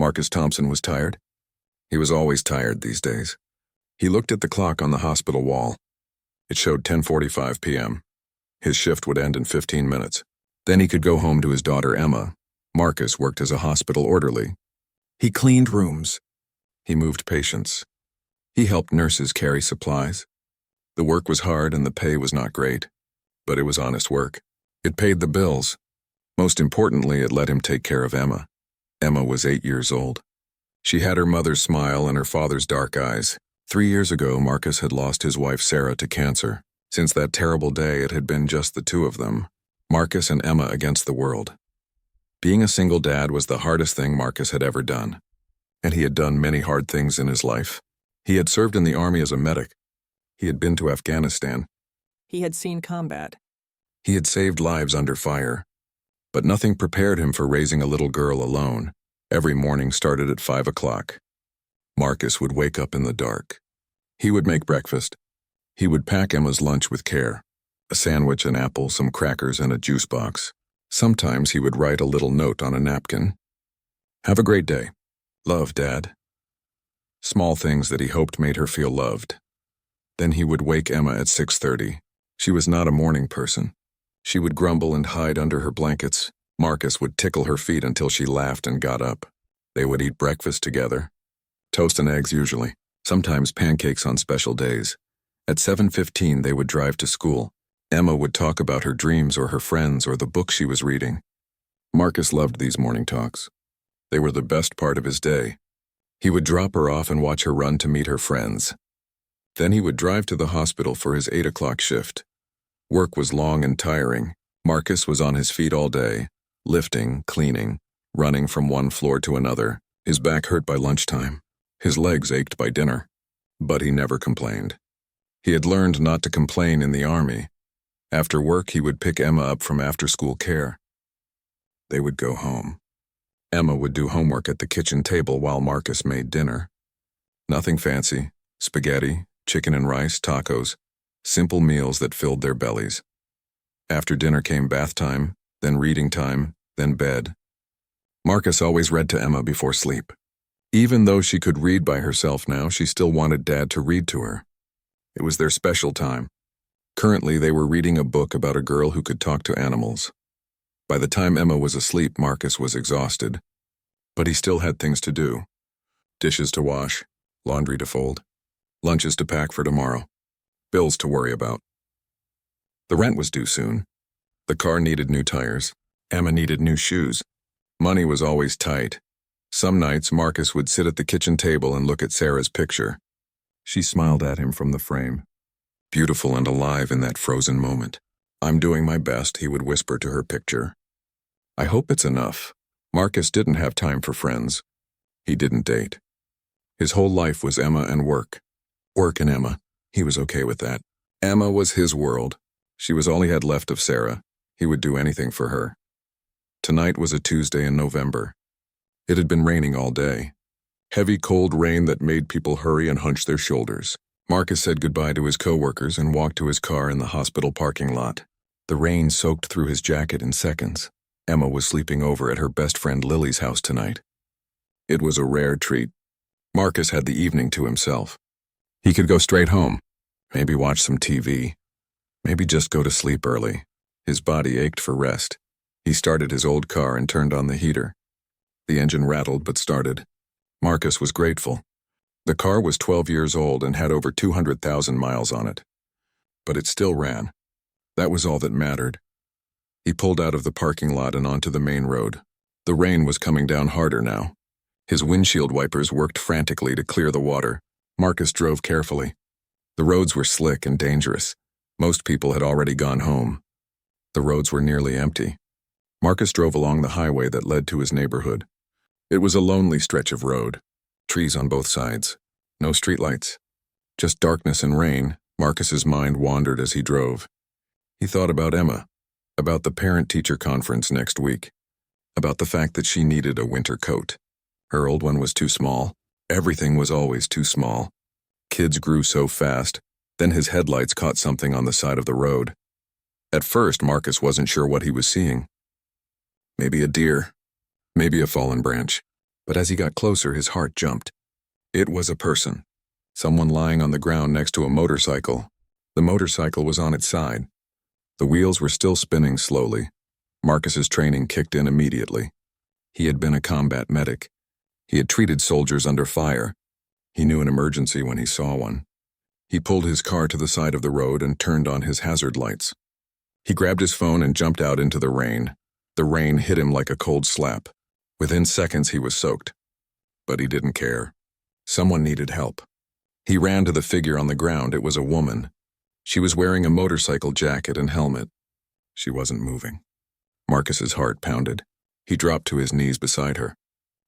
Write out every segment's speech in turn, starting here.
Marcus Thompson was tired. He was always tired these days. He looked at the clock on the hospital wall. It showed 10:45 p.m. His shift would end in 15 minutes. Then he could go home to his daughter Emma. Marcus worked as a hospital orderly. He cleaned rooms. He moved patients. He helped nurses carry supplies. The work was hard and the pay was not great, but it was honest work. It paid the bills. Most importantly, it let him take care of Emma. Emma was 8 years old. She had her mother's smile and her father's dark eyes. 3 years ago, Marcus had lost his wife Sarah to cancer. Since that terrible day, it had been just the two of them, Marcus and Emma against the world. Being a single dad was the hardest thing Marcus had ever done, and he had done many hard things in his life. He had served in the army as a medic. He had been to Afghanistan. He had seen combat. He had saved lives under fire. But nothing prepared him for raising a little girl alone. Every morning started at 5 o'clock. Marcus would wake up in the dark. He would make breakfast. He would pack Emma's lunch with care. A sandwich, an apple, some crackers, and a juice box. Sometimes he would write a little note on a napkin. "Have a great day. Love, Dad." Small things that he hoped made her feel loved. Then he would wake Emma at 6:30. She was not a morning person. She would grumble and hide under her blankets. Marcus would tickle her feet until she laughed and got up. They would eat breakfast together. Toast and eggs usually, sometimes pancakes on special days. At 7:15 they would drive to school. Emma would talk about her dreams or her friends or the book she was reading. Marcus loved these morning talks. They were the best part of his day. He would drop her off and watch her run to meet her friends. Then he would drive to the hospital for his 8 o'clock shift. Work was long and tiring. Marcus was on his feet all day, lifting, cleaning, running from one floor to another. His back hurt by lunchtime. His legs ached by dinner. But he never complained. He had learned not to complain in the army. After work, he would pick Emma up from after-school care. They would go home. Emma would do homework at the kitchen table while Marcus made dinner. Nothing fancy. Spaghetti, chicken and rice, tacos. Simple meals that filled their bellies. After dinner came bath time, then reading time, then bed. Marcus always read to Emma before sleep. Even though she could read by herself now, she still wanted Dad to read to her. It was their special time. Currently, they were reading a book about a girl who could talk to animals. By the time Emma was asleep, Marcus was exhausted. But he still had things to do. Dishes to wash, laundry to fold, lunches to pack for tomorrow, bills to worry about. The rent was due soon. The car needed new tires. Emma needed new shoes. Money was always tight. Some nights, Marcus would sit at the kitchen table and look at Sarah's picture. She smiled at him from the frame. Beautiful and alive in that frozen moment. "I'm doing my best," he would whisper to her picture. "I hope it's enough." Marcus didn't have time for friends. He didn't date. His whole life was Emma and work. Work and Emma. He was okay with that. Emma was his world. She was all he had left of Sarah. He would do anything for her. Tonight was a Tuesday in November. It had been raining all day. Heavy, cold rain that made people hurry and hunch their shoulders. Marcus said goodbye to his coworkers and walked to his car in the hospital parking lot. The rain soaked through his jacket in seconds. Emma was sleeping over at her best friend Lily's house tonight. It was a rare treat. Marcus had the evening to himself. He could go straight home, maybe watch some TV, maybe just go to sleep early. His body ached for rest. He started his old car and turned on the heater. The engine rattled but started. Marcus was grateful. The car was 12 years old and had over 200,000 miles on it. But it still ran. That was all that mattered. He pulled out of the parking lot and onto the main road. The rain was coming down harder now. His windshield wipers worked frantically to clear the water. Marcus drove carefully. The roads were slick and dangerous. Most people had already gone home. The roads were nearly empty. Marcus drove along the highway that led to his neighborhood. It was a lonely stretch of road. Trees on both sides. No streetlights. Just darkness and rain. Marcus's mind wandered as he drove. He thought about Emma, about the parent-teacher conference next week, about the fact that she needed a winter coat. Her old one was too small. Everything was always too small. Kids grew so fast. Then his headlights caught something on the side of the road. At first, Marcus wasn't sure what he was seeing. Maybe a deer. Maybe a fallen branch. But as he got closer, his heart jumped. It was a person. Someone lying on the ground next to a motorcycle. The motorcycle was on its side. The wheels were still spinning slowly. Marcus's training kicked in immediately. He had been a combat medic. He had treated soldiers under fire. He knew an emergency when he saw one. He pulled his car to the side of the road and turned on his hazard lights. He grabbed his phone and jumped out into the rain. The rain hit him like a cold slap. Within seconds, he was soaked. But he didn't care. Someone needed help. He ran to the figure on the ground. It was a woman. She was wearing a motorcycle jacket and helmet. She wasn't moving. Marcus's heart pounded. He dropped to his knees beside her.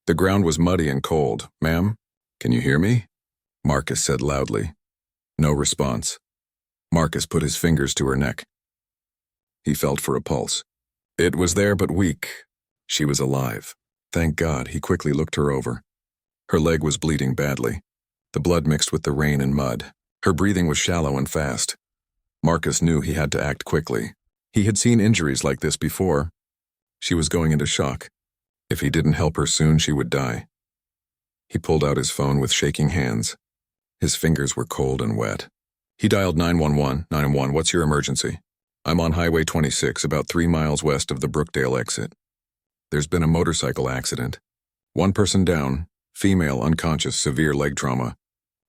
The ground was muddy and cold. "Ma'am, can you hear me?" Marcus said loudly. No response. Marcus put his fingers to her neck. He felt for a pulse. It was there but weak. She was alive. Thank God. He quickly looked her over. Her leg was bleeding badly. The blood mixed with the rain and mud. Her breathing was shallow and fast. Marcus knew he had to act quickly. He had seen injuries like this before. She was going into shock. If he didn't help her soon, she would die. He pulled out his phone with shaking hands. His fingers were cold and wet. He dialed 911. 911, what's your emergency? I'm on Highway 26, about 3 miles west of the Brookdale exit. There's been a motorcycle accident. One person down, female unconscious, severe leg trauma.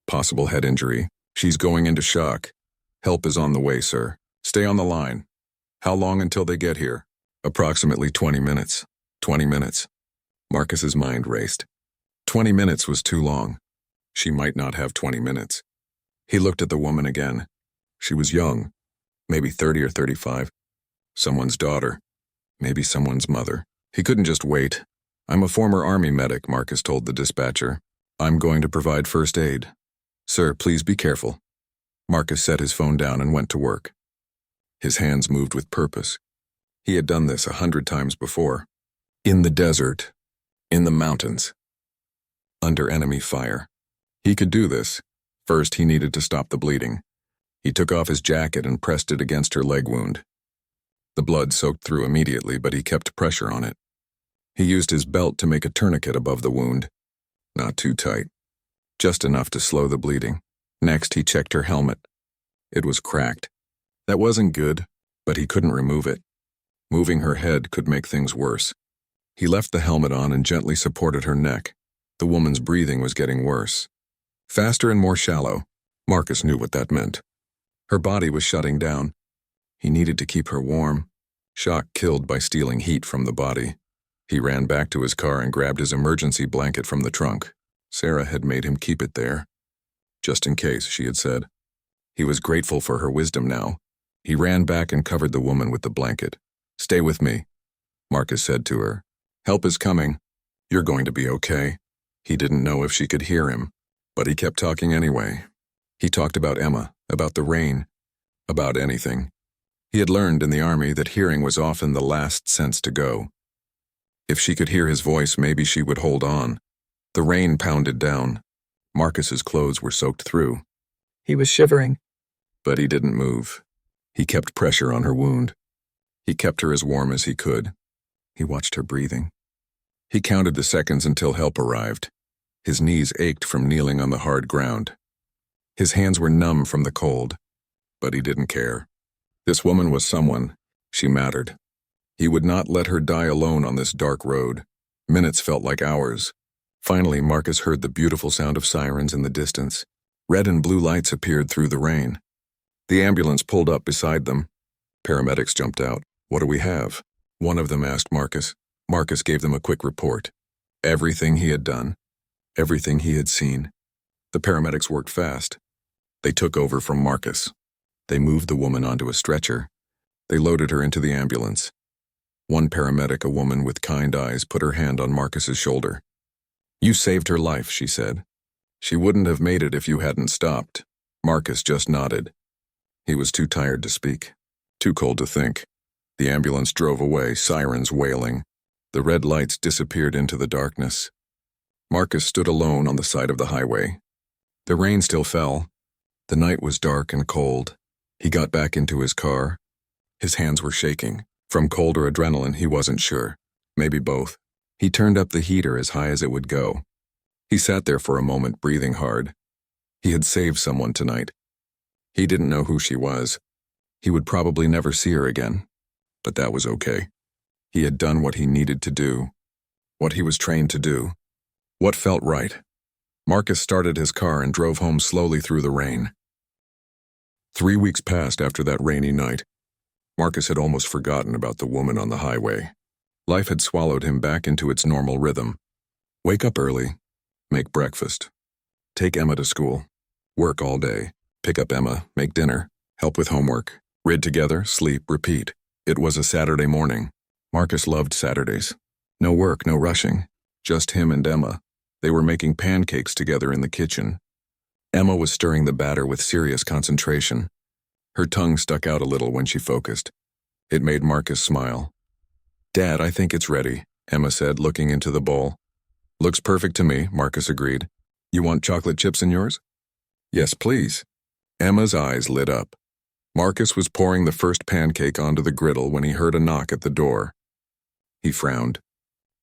Possible head injury. She's going into shock. Help is on the way, sir. Stay on the line. How long until they get here? Approximately 20 minutes. 20 minutes. Marcus's mind raced. 20 minutes was too long. She might not have 20 minutes. He looked at the woman again. She was young, maybe 30 or 35. Someone's daughter, maybe someone's mother. He couldn't just wait. I'm a former Army medic, Marcus told the dispatcher. I'm going to provide first aid. Sir, please be careful. Marcus set his phone down and went to work. His hands moved with purpose. He had done this 100 times before. In the desert, in the mountains, under enemy fire. He could do this. First, he needed to stop the bleeding. He took off his jacket and pressed it against her leg wound. The blood soaked through immediately, but he kept pressure on it. He used his belt to make a tourniquet above the wound. Not too tight. Just enough to slow the bleeding. Next, he checked her helmet. It was cracked. That wasn't good, but he couldn't remove it. Moving her head could make things worse. He left the helmet on and gently supported her neck. The woman's breathing was getting worse. Faster and more shallow. Marcus knew what that meant. Her body was shutting down. He needed to keep her warm. Shock killed by stealing heat from the body. He ran back to his car and grabbed his emergency blanket from the trunk. Sarah had made him keep it there. Just in case, she had said. He was grateful for her wisdom now. He ran back and covered the woman with the blanket. Stay with me, Marcus said to her. Help is coming. You're going to be okay. He didn't know if she could hear him, but he kept talking anyway. He talked about Emma, about the rain, about anything. He had learned in the Army that hearing was often the last sense to go. If she could hear his voice, maybe she would hold on. The rain pounded down. Marcus's clothes were soaked through. He was shivering. But he didn't move. He kept pressure on her wound. He kept her as warm as he could. He watched her breathing. He counted the seconds until help arrived. His knees ached from kneeling on the hard ground. His hands were numb from the cold, but he didn't care. This woman was someone. She mattered. He would not let her die alone on this dark road. Minutes felt like hours. Finally, Marcus heard the beautiful sound of sirens in the distance. Red and blue lights appeared through the rain. The ambulance pulled up beside them. Paramedics jumped out. What do we have? One of them asked Marcus. Marcus gave them a quick report. Everything he had done. Everything he had seen. The paramedics worked fast. They took over from Marcus. They moved the woman onto a stretcher. They loaded her into the ambulance. One paramedic, a woman with kind eyes, put her hand on Marcus's shoulder. You saved her life, she said. She wouldn't have made it if you hadn't stopped. Marcus just nodded. He was too tired to speak, too cold to think. The ambulance drove away, sirens wailing. The red lights disappeared into the darkness. Marcus stood alone on the side of the highway. The rain still fell. The night was dark and cold. He got back into his car. His hands were shaking. From cold or adrenaline, he wasn't sure. Maybe both. He turned up the heater as high as it would go. He sat there for a moment, breathing hard. He had saved someone tonight. He didn't know who she was. He would probably never see her again. But that was okay. He had done what he needed to do. What he was trained to do. What felt right. Marcus started his car and drove home slowly through the rain. 3 weeks passed after that rainy night. Marcus had almost forgotten about the woman on the highway. Life had swallowed him back into its normal rhythm. Wake up early, make breakfast, take Emma to school, work all day, pick up Emma, make dinner, help with homework, read together, sleep, repeat. It was a Saturday morning. Marcus loved Saturdays. No work, no rushing. Just him and Emma. They were making pancakes together in the kitchen. Emma was stirring the batter with serious concentration. Her tongue stuck out a little when she focused. It made Marcus smile. "Dad, I think it's ready," Emma said, looking into the bowl. "Looks perfect to me," Marcus agreed. "You want chocolate chips in yours?" "Yes, please." Emma's eyes lit up. Marcus was pouring the first pancake onto the griddle when he heard a knock at the door. He frowned.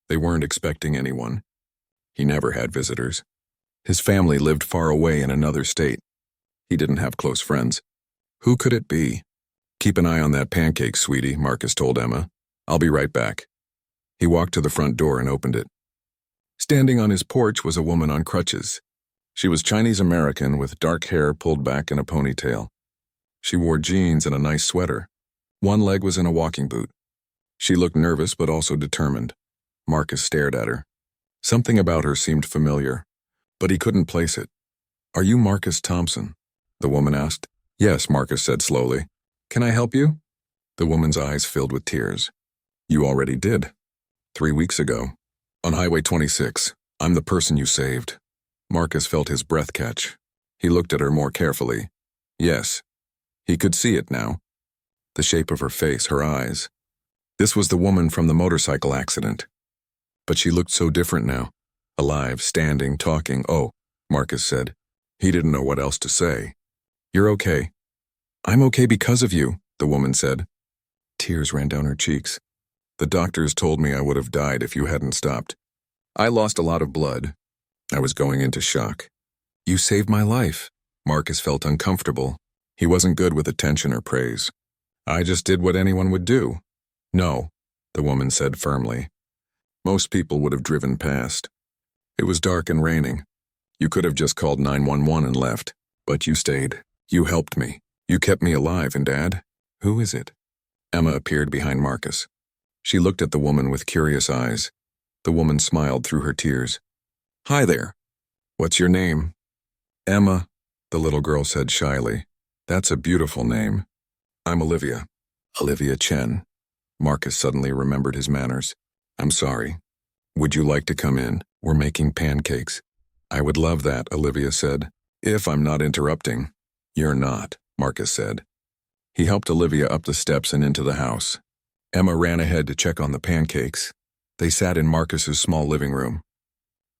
They weren't expecting anyone. He never had visitors. His family lived far away in another state. He didn't have close friends. Who could it be? "Keep an eye on that pancake, sweetie," Marcus told Emma. "I'll be right back." He walked to the front door and opened it. Standing on his porch was a woman on crutches. She was Chinese-American with dark hair pulled back in a ponytail. She wore jeans and a nice sweater. One leg was in a walking boot. She looked nervous but also determined. Marcus stared at her. Something about her seemed familiar, but he couldn't place it. "Are you Marcus Thompson?" the woman asked. "Yes," Marcus said slowly. "Can I help you?" The woman's eyes filled with tears. "You already did. 3 weeks ago. On Highway 26. I'm the person you saved." Marcus felt his breath catch. He looked at her more carefully. Yes. He could see it now. The shape of her face, her eyes. This was the woman from the motorcycle accident. But she looked so different now. Alive, standing, talking. "Oh," Marcus said. He didn't know what else to say. "You're okay." "I'm okay because of you," the woman said. Tears ran down her cheeks. "The doctors told me I would have died if you hadn't stopped. I lost a lot of blood. I was going into shock. You saved my life." Marcus felt uncomfortable. He wasn't good with attention or praise. "I just did what anyone would do." "No," the woman said firmly. "Most people would have driven past. It was dark and raining. You could have just called 911 and left, but you stayed. You helped me. You kept me alive, and Dad? Who is it?" Emma appeared behind Marcus. She looked at the woman with curious eyes. The woman smiled through her tears. "Hi there. What's your name?" "Emma," the little girl said shyly. "That's a beautiful name." "I'm Olivia. Olivia Chen." Marcus suddenly remembered his manners. "I'm sorry. Would you like to come in? We're making pancakes." "I would love that," Olivia said. "If I'm not interrupting." "You're not," Marcus said. He helped Olivia up the steps and into the house. Emma ran ahead to check on the pancakes. They sat in Marcus's small living room.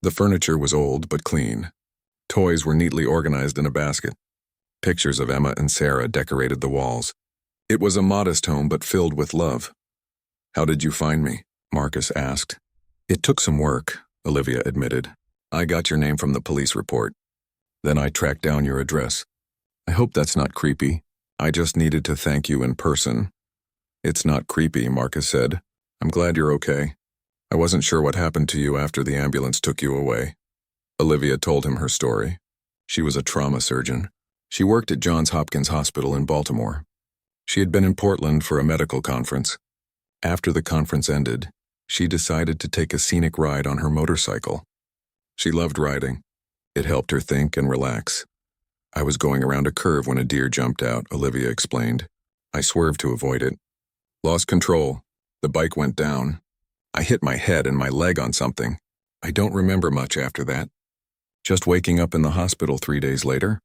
The furniture was old but clean. Toys were neatly organized in a basket. Pictures of Emma and Sarah decorated the walls. It was a modest home but filled with love. "How did you find me?" Marcus asked. "It took some work," Olivia admitted. "I got your name from the police report. Then I tracked down your address. I hope that's not creepy. I just needed to thank you in person." "It's not creepy," Marcus said. "I'm glad you're okay. I wasn't sure what happened to you after the ambulance took you away." Olivia told him her story. She was a trauma surgeon. She worked at Johns Hopkins Hospital in Baltimore. She had been in Portland for a medical conference. After the conference ended, she decided to take a scenic ride on her motorcycle. She loved riding. It helped her think and relax. "I was going around a curve when a deer jumped out," Olivia explained. "I swerved to avoid it. Lost control. The bike went down. I hit my head and my leg on something. I don't remember much after that. Just waking up in the hospital 3 days later."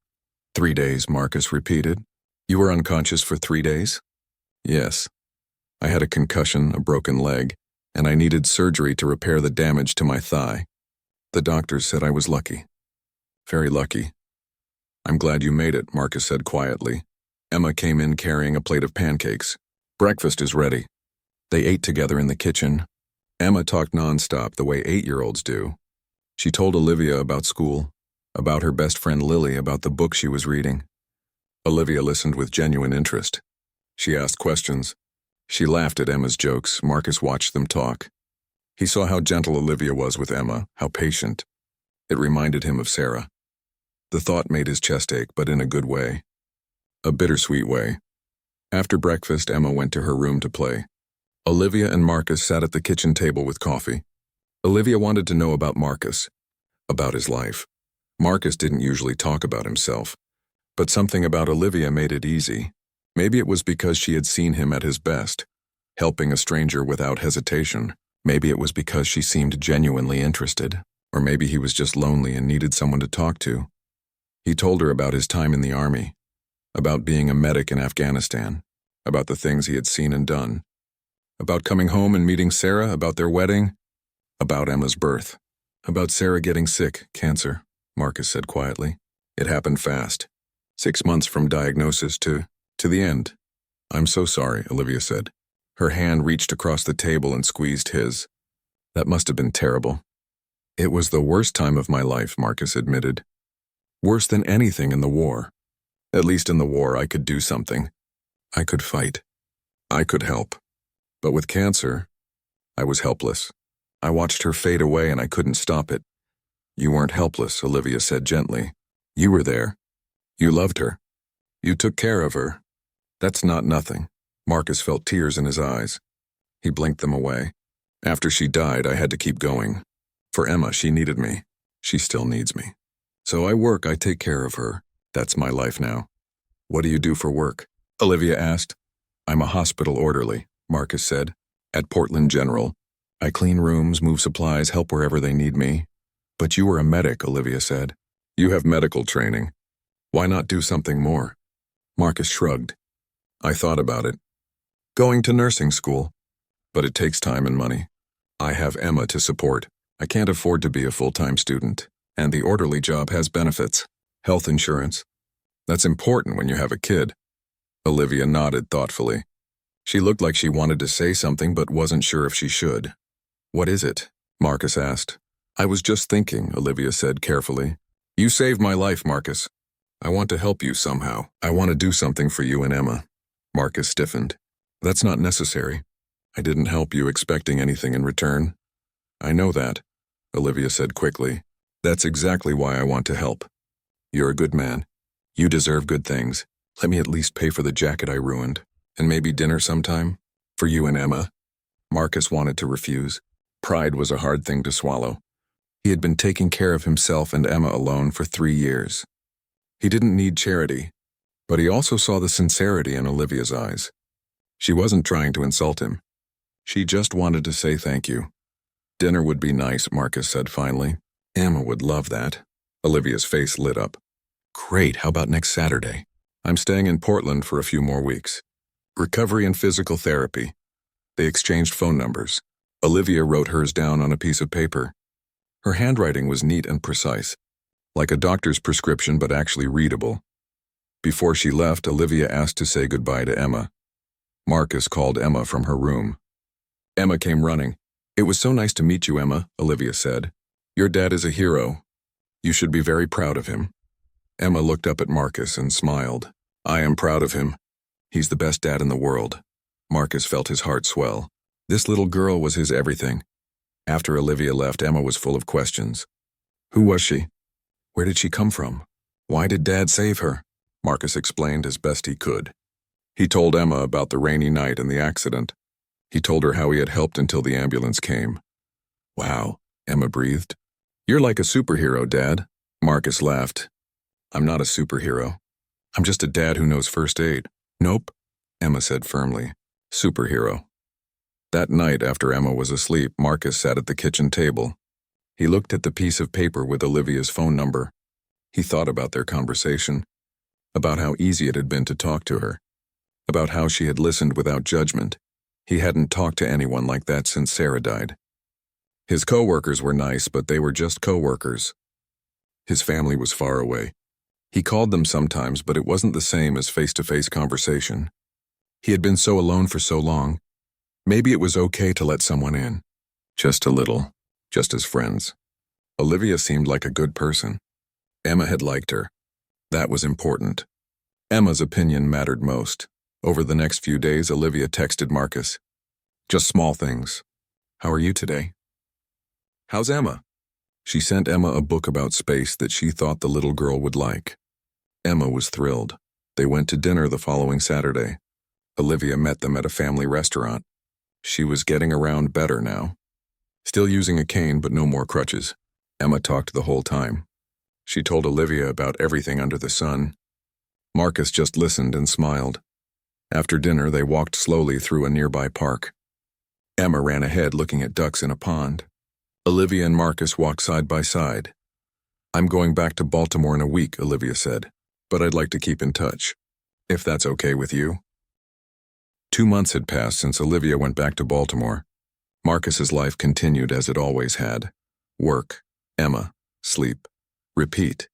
"3 days," Marcus repeated. "You were unconscious for 3 days?" "Yes. I had a concussion, a broken leg, and I needed surgery to repair the damage to my thigh. The doctors said I was lucky. Very lucky." "I'm glad you made it," Marcus said quietly. Emma came in carrying a plate of pancakes. "Breakfast is ready." They ate together in the kitchen. Emma talked nonstop the way 8-year-olds do. She told Olivia about school, about her best friend Lily, about the book she was reading. Olivia listened with genuine interest. She asked questions. She laughed at Emma's jokes. Marcus watched them talk. He saw how gentle Olivia was with Emma, how patient. It reminded him of Sarah. The thought made his chest ache, but in a good way. A bittersweet way. After breakfast, Emma went to her room to play. Olivia and Marcus sat at the kitchen table with coffee. Olivia wanted to know about Marcus, about his life. Marcus didn't usually talk about himself, but something about Olivia made it easy. Maybe it was because she had seen him at his best, helping a stranger without hesitation. Maybe it was because she seemed genuinely interested, or maybe he was just lonely and needed someone to talk to. He told her about his time in the army, about being a medic in Afghanistan, about the things he had seen and done, about coming home and meeting Sarah, about their wedding, about Emma's birth, about Sarah getting sick, cancer, Marcus said quietly. It happened fast. 6 months from diagnosis to the end. I'm so sorry, Olivia said. Her hand reached across the table and squeezed his. That must have been terrible. It was the worst time of my life, Marcus admitted. Worse than anything in the war. At least in the war I could do something. I could fight. I could help. But with cancer, I was helpless. I watched her fade away and I couldn't stop it. You weren't helpless, Olivia said gently. You were there. You loved her. You took care of her. That's not nothing. Marcus felt tears in his eyes. He blinked them away. After she died, I had to keep going. For Emma, she needed me. She still needs me. So I work, I take care of her. That's my life now. What do you do for work? Olivia asked. I'm a hospital orderly, Marcus said, at Portland General. I clean rooms, move supplies, help wherever they need me. But you were a medic, Olivia said. You have medical training. Why not do something more? Marcus shrugged. I thought about it. Going to nursing school. But it takes time and money. I have Emma to support. I can't afford to be a full-time student. And the orderly job has benefits. Health insurance. That's important when you have a kid. Olivia nodded thoughtfully. She looked like she wanted to say something but wasn't sure if she should. What is it? Marcus asked. I was just thinking, Olivia said carefully. You saved my life, Marcus. I want to help you somehow. I want to do something for you and Emma. Marcus stiffened. That's not necessary. I didn't help you expecting anything in return. I know that, Olivia said quickly. That's exactly why I want to help. You're a good man. You deserve good things. Let me at least pay for the jacket I ruined. And maybe dinner sometime? For you and Emma. Marcus wanted to refuse. Pride was a hard thing to swallow. He had been taking care of himself and Emma alone for 3 years. He didn't need charity, but he also saw the sincerity in Olivia's eyes. She wasn't trying to insult him. She just wanted to say thank you. Dinner would be nice, Marcus said finally. Emma would love that. Olivia's face lit up. Great, how about next Saturday? I'm staying in Portland for a few more weeks. Recovery and physical therapy. They exchanged phone numbers. Olivia wrote hers down on a piece of paper. Her handwriting was neat and precise, like a doctor's prescription but actually readable. Before she left, Olivia asked to say goodbye to Emma. Marcus called Emma from her room. Emma came running. It was so nice to meet you, Emma, Olivia said. Your dad is a hero. You should be very proud of him. Emma looked up at Marcus and smiled. I am proud of him. He's the best dad in the world. Marcus felt his heart swell. This little girl was his everything. After Olivia left, Emma was full of questions. Who was she? Where did she come from? Why did Dad save her? Marcus explained as best he could. He told Emma about the rainy night and the accident. He told her how he had helped until the ambulance came. Wow, Emma breathed. You're like a superhero, Dad. Marcus laughed. I'm not a superhero. I'm just a dad who knows first aid. Nope, Emma said firmly. Superhero. That night, after Emma was asleep, Marcus sat at the kitchen table. He looked at the piece of paper with Olivia's phone number. He thought about their conversation, about how easy it had been to talk to her, about how she had listened without judgment. He hadn't talked to anyone like that since Sarah died. His co-workers were nice, but they were just co-workers. His family was far away. He called them sometimes, but it wasn't the same as face-to-face conversation. He had been so alone for so long. Maybe it was okay to let someone in. Just a little, just as friends. Olivia seemed like a good person. Emma had liked her. That was important. Emma's opinion mattered most. Over the next few days, Olivia texted Marcus. Just small things. How are you today? How's Emma? She sent Emma a book about space that she thought the little girl would like. Emma was thrilled. They went to dinner the following Saturday. Olivia met them at a family restaurant. She was getting around better now. Still using a cane, but no more crutches. Emma talked the whole time. She told Olivia about everything under the sun. Marcus just listened and smiled. After dinner, they walked slowly through a nearby park. Emma ran ahead looking at ducks in a pond. Olivia and Marcus walked side by side. I'm going back to Baltimore in a week, Olivia said, but I'd like to keep in touch, if that's okay with you. 2 months had passed since Olivia went back to Baltimore. Marcus's life continued as it always had. Work, Emma, sleep, repeat.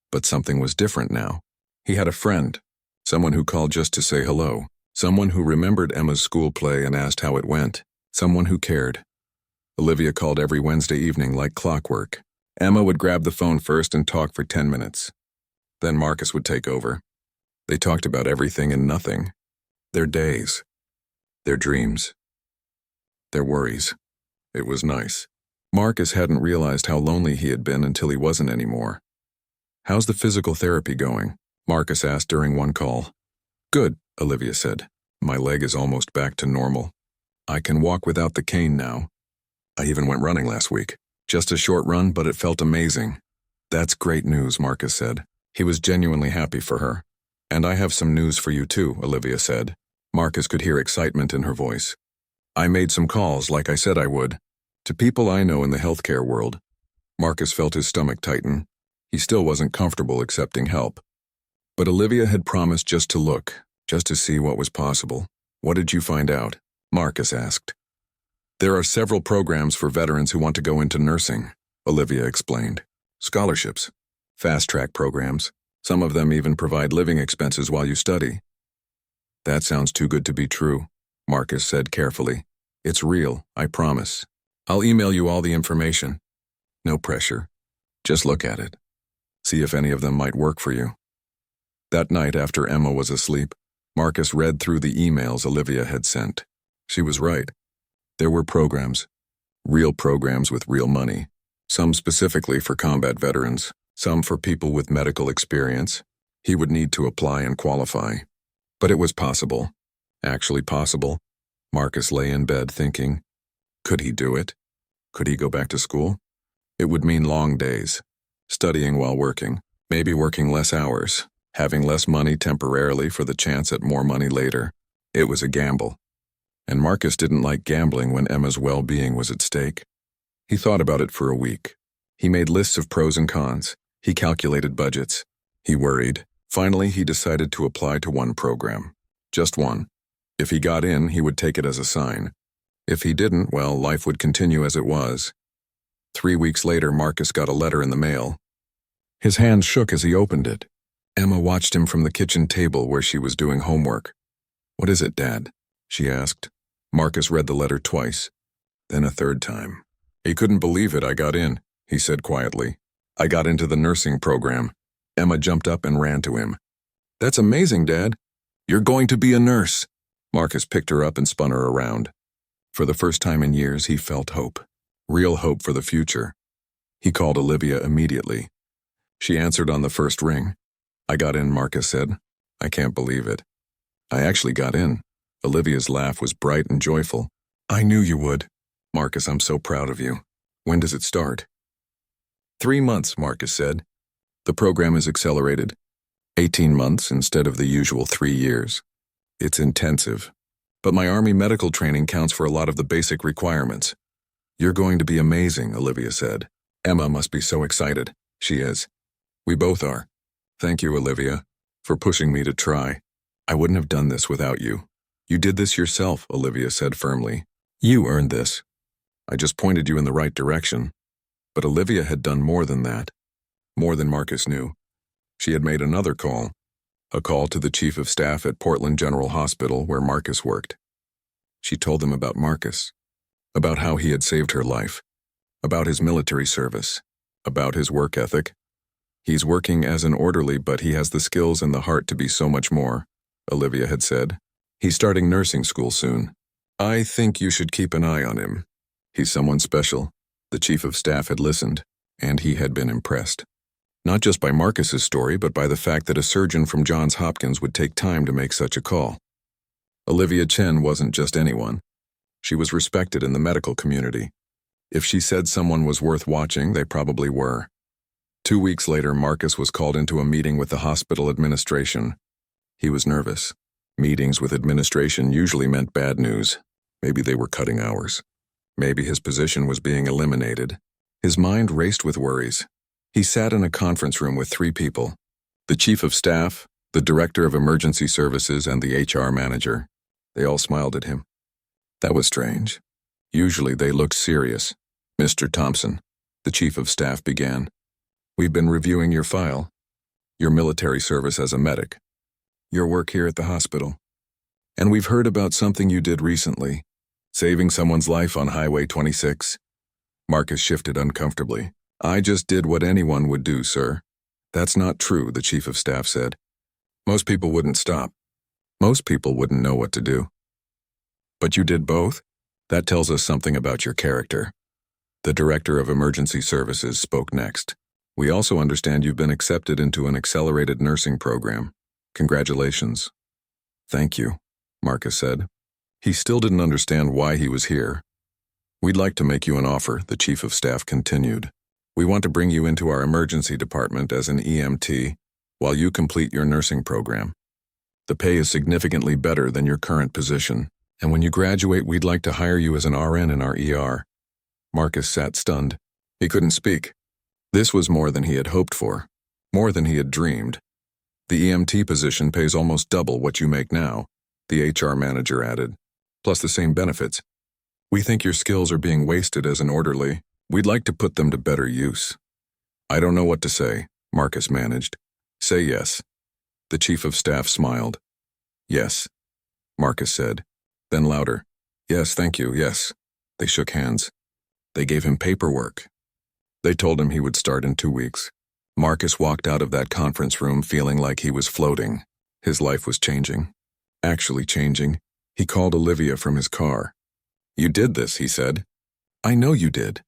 But something was different now. He had a friend, someone who called just to say hello, someone who remembered Emma's school play and asked how it went, someone who cared. Olivia called every Wednesday evening like clockwork. Emma would grab the phone first and talk for 10 minutes. Then Marcus would take over. They talked about everything and nothing. Their days, their dreams, their worries. It was nice. Marcus hadn't realized how lonely he had been until he wasn't anymore. How's the physical therapy going? Marcus asked during one call. Good, Olivia said. My leg is almost back to normal. I can walk without the cane now. I even went running last week. Just a short run, but it felt amazing. That's great news, Marcus said. He was genuinely happy for her. And I have some news for you too, Olivia said. Marcus could hear excitement in her voice. I made some calls, like I said I would, to people I know in the healthcare world. Marcus felt his stomach tighten. He still wasn't comfortable accepting help. But Olivia had promised just to look, just to see what was possible. What did you find out? Marcus asked. There are several programs for veterans who want to go into nursing, Olivia explained. Scholarships, fast-track programs. Some of them even provide living expenses while you study. That sounds too good to be true, Marcus said carefully. It's real, I promise. I'll email you all the information. No pressure. Just look at it. See if any of them might work for you. That night after Emma was asleep, Marcus read through the emails Olivia had sent. She was right. There were programs. Real programs with real money. Some specifically for combat veterans. Some for people with medical experience. He would need to apply and qualify. But it was possible. Actually possible. Marcus lay in bed thinking, could he do it? Could he go back to school? It would mean long days. Studying while working. Maybe working less hours. Having less money temporarily for the chance at more money later. It was a gamble. And Marcus didn't like gambling when Emma's well-being was at stake. He thought about it for a week. He made lists of pros and cons. He calculated budgets. He worried. Finally, he decided to apply to one program. Just one. If he got in, he would take it as a sign. If he didn't, well, life would continue as it was. 3 weeks later, Marcus got a letter in the mail. His hand shook as he opened it. Emma watched him from the kitchen table where she was doing homework. What is it, Dad? She asked. Marcus read the letter twice, then a third time. He couldn't believe it. I got in, he said quietly. I got into the nursing program. Emma jumped up and ran to him. That's amazing, Dad. You're going to be a nurse. Marcus picked her up and spun her around. For the first time in years, he felt hope. Real hope for the future. He called Olivia immediately. She answered on the first ring. I got in, Marcus said. I can't believe it. I actually got in. Olivia's laugh was bright and joyful. I knew you would. Marcus, I'm so proud of you. When does it start? 3 months, Marcus said. The program is accelerated. 18 months instead of the usual 3 years. It's intensive. But my Army medical training counts for a lot of the basic requirements. You're going to be amazing, Olivia said. Emma must be so excited. She is. We both are. Thank you, Olivia, for pushing me to try. I wouldn't have done this without you. You did this yourself, Olivia said firmly. You earned this. I just pointed you in the right direction. But Olivia had done more than that. More than Marcus knew. She had made another call. A call to the chief of staff at Portland General Hospital where Marcus worked. She told them about Marcus. about how he had saved her life, about his military service, about his work ethic. He's working as an orderly, but he has the skills and the heart to be so much more, Olivia had said. He's starting nursing school soon. I think you should keep an eye on him. He's someone special. The chief of staff had listened, and he had been impressed. Not just by Marcus's story, but by the fact that a surgeon from Johns Hopkins would take time to make such a call. Olivia Chen wasn't just anyone. She was respected in the medical community. If she said someone was worth watching, they probably were. 2 weeks later, Marcus was called into a meeting with the hospital administration. He was nervous. Meetings with administration usually meant bad news. Maybe they were cutting hours. Maybe his position was being eliminated. His mind raced with worries. He sat in a conference room with 3 people: the chief of staff, the director of emergency services, and the HR manager. They all smiled at him. That was strange. Usually they looked serious. Mr. Thompson, the chief of staff began. We've been reviewing your file, your military service as a medic, your work here at the hospital. And we've heard about something you did recently, saving someone's life on Highway 26. Marcus shifted uncomfortably. I just did what anyone would do, sir. That's not true, the chief of staff said. Most people wouldn't stop. Most people wouldn't know what to do. But you did both? That tells us something about your character. The director of emergency services spoke next. We also understand you've been accepted into an accelerated nursing program. Congratulations. Thank you, Marcus said. He still didn't understand why he was here. We'd like to make you an offer, the chief of staff continued. We want to bring you into our emergency department as an EMT while you complete your nursing program. The pay is significantly better than your current position, and when you graduate, we'd like to hire you as an RN in our ER. Marcus sat stunned. He couldn't speak. This was more than he had hoped for, more than he had dreamed. The EMT position pays almost double what you make now, the HR manager added, plus the same benefits. We think your skills are being wasted as an orderly. We'd like to put them to better use. I don't know what to say, Marcus managed. Say yes. The chief of staff smiled. Yes, Marcus said. Then louder. Yes, thank you, yes. They shook hands. They gave him paperwork. They told him he would start in 2 weeks. Marcus walked out of that conference room feeling like he was floating. His life was changing. Actually changing. He called Olivia from his car. You did this, he said. I know you did.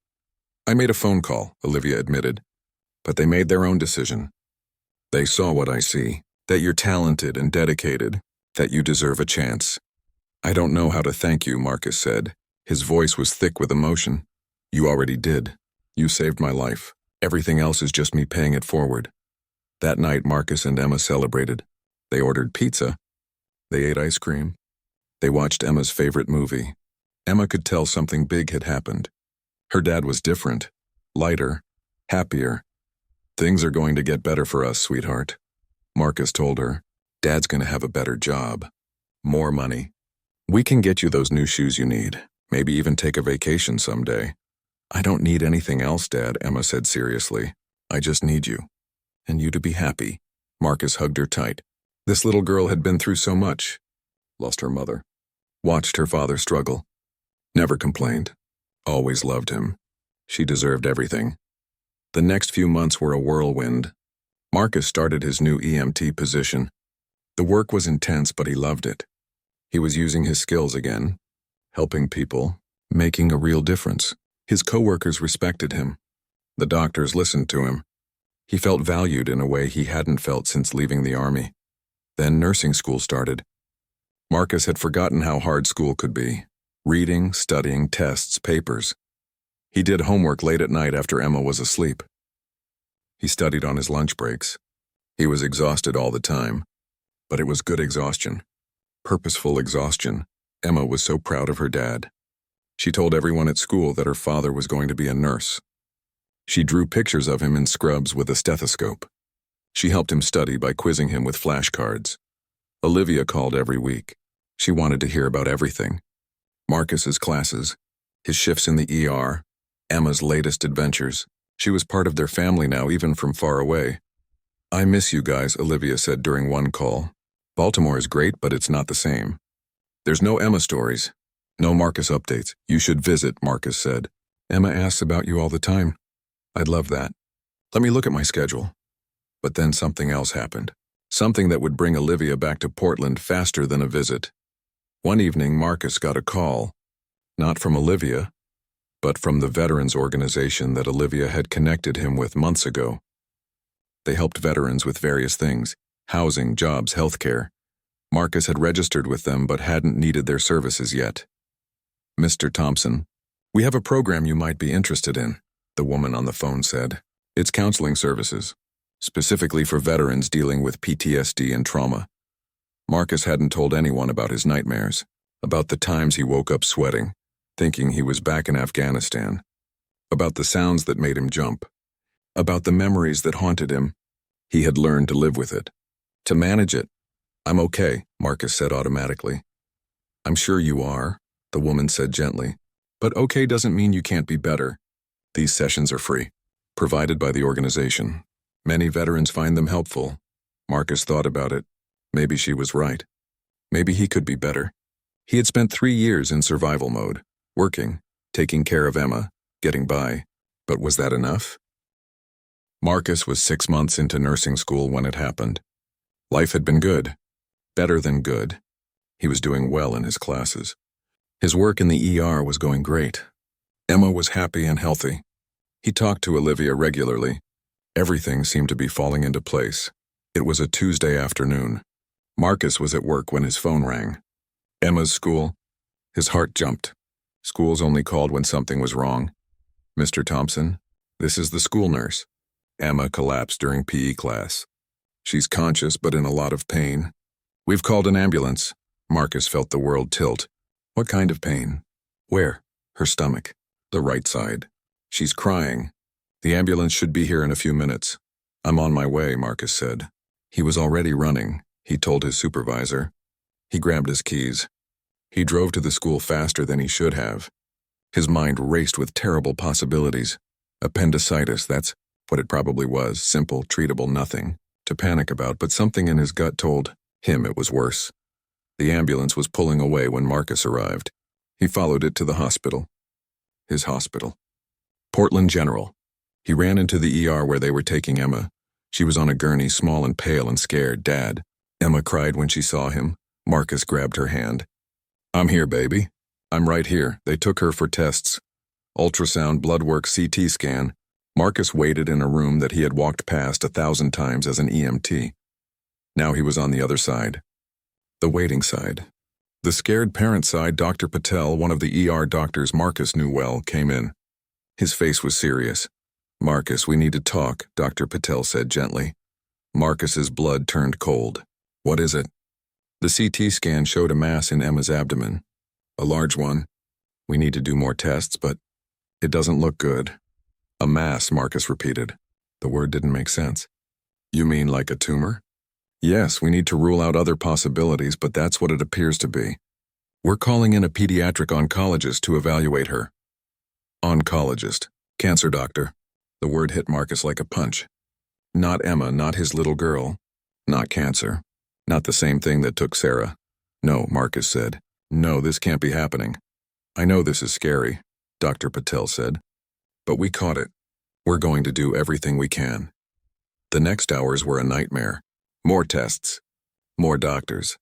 I made a phone call, Olivia admitted. But they made their own decision. They saw what I see, that you're talented and dedicated, that you deserve a chance. I don't know how to thank you, Marcus said. His voice was thick with emotion. You already did. You saved my life. Everything else is just me paying it forward. That night, Marcus and Emma celebrated. They ordered pizza. They ate ice cream. They watched Emma's favorite movie. Emma could tell something big had happened. Her dad was different, lighter, happier. Things are going to get better for us, sweetheart. Marcus told her. Dad's going to have a better job. More money. We can get you those new shoes you need. Maybe even take a vacation someday. I don't need anything else, Dad, Emma said seriously. I just need you. And you to be happy. Marcus hugged her tight. This little girl had been through so much. Lost her mother. Watched her father struggle. Never complained. Always loved him. She deserved everything. The next few months were a whirlwind. Marcus started his new EMT position. The work was intense, but he loved it. He was using his skills again, helping people, making a real difference. His coworkers respected him. The doctors listened to him. He felt valued in a way he hadn't felt since leaving the army. Then nursing school started. Marcus had forgotten how hard school could be. Reading, studying, tests, papers. He did homework late at night after Emma was asleep. He studied on his lunch breaks. He was exhausted all the time, but it was good exhaustion. Purposeful exhaustion. Emma was so proud of her dad. She told everyone at school that her father was going to be a nurse. She drew pictures of him in scrubs with a stethoscope. She helped him study by quizzing him with flashcards. Olivia called every week. She wanted to hear about everything. Marcus's classes, his shifts in the ER, Emma's latest adventures. She was part of their family now, even from far away. I miss you guys, Olivia said during one call. Baltimore is great, but it's not the same. There's no Emma stories. No Marcus updates. You should visit, Marcus said. Emma asks about you all the time. I'd love that. Let me look at my schedule. But then something else happened. Something that would bring Olivia back to Portland faster than a visit. One evening, Marcus got a call. Not from Olivia, but from the veterans organization that Olivia had connected him with months ago. They helped veterans with various things: housing, jobs, healthcare. Marcus had registered with them but hadn't needed their services yet. Mr. Thompson, we have a program you might be interested in, the woman on the phone said. It's counseling services, specifically for veterans dealing with PTSD and trauma. Marcus hadn't told anyone about his nightmares, about the times he woke up sweating, thinking he was back in Afghanistan, about the sounds that made him jump, about the memories that haunted him. He had learned to live with it, to manage it. I'm okay, Marcus said automatically. I'm sure you are, the woman said gently, but okay doesn't mean you can't be better. These sessions are free, provided by the organization. Many veterans find them helpful. Marcus thought about it. Maybe she was right. Maybe he could be better. He had spent 3 years in survival mode, working, taking care of Emma, getting by. But was that enough? Marcus was 6 months into nursing school when it happened. Life had been good. Better than good. He was doing well in his classes. His work in the ER was going great. Emma was happy and healthy. He talked to Olivia regularly. Everything seemed to be falling into place. It was a Tuesday afternoon. Marcus was at work when his phone rang. Emma's school. His heart jumped. Schools only called when something was wrong. Mr. Thompson, this is the school nurse. Emma collapsed during PE class. She's conscious but in a lot of pain. We've called an ambulance. Marcus felt the world tilt. What kind of pain? Where? Her stomach. The right side. She's crying. The ambulance should be here in a few minutes. I'm on my way, Marcus said. He was already running, he told his supervisor. He grabbed his keys. He drove to the school faster than he should have. His mind raced with terrible possibilities. Appendicitis, that's what it probably was, simple, treatable, nothing to panic about, but something in his gut told him it was worse. The ambulance was pulling away when Marcus arrived. He followed it to the hospital. His hospital. Portland General. He ran into the ER where they were taking Emma. She was on a gurney, small and pale and scared. Dad. Emma cried when she saw him. Marcus grabbed her hand. I'm here, baby. I'm right here. They took her for tests. Ultrasound, blood work, CT scan. Marcus waited in a room that he had walked past 1,000 times as an EMT. Now he was on the other side. The waiting side. The scared parent side. Dr. Patel, one of the ER doctors Marcus knew well, came in. His face was serious. Marcus, we need to talk, Dr. Patel said gently. Marcus's blood turned cold. What is it? The CT scan showed a mass in Emma's abdomen. A large one. We need to do more tests, but it doesn't look good. A mass, Marcus repeated. The word didn't make sense. You mean like a tumor? Yes, we need to rule out other possibilities, but that's what it appears to be. We're calling in a pediatric oncologist to evaluate her. Oncologist. Cancer doctor. The word hit Marcus like a punch. Not Emma, not his little girl. Not cancer. Not the same thing that took Sarah. No, Marcus said. No, this can't be happening. I know this is scary, Dr. Patel said. But we caught it. We're going to do everything we can. The next hours were a nightmare. More tests. More doctors.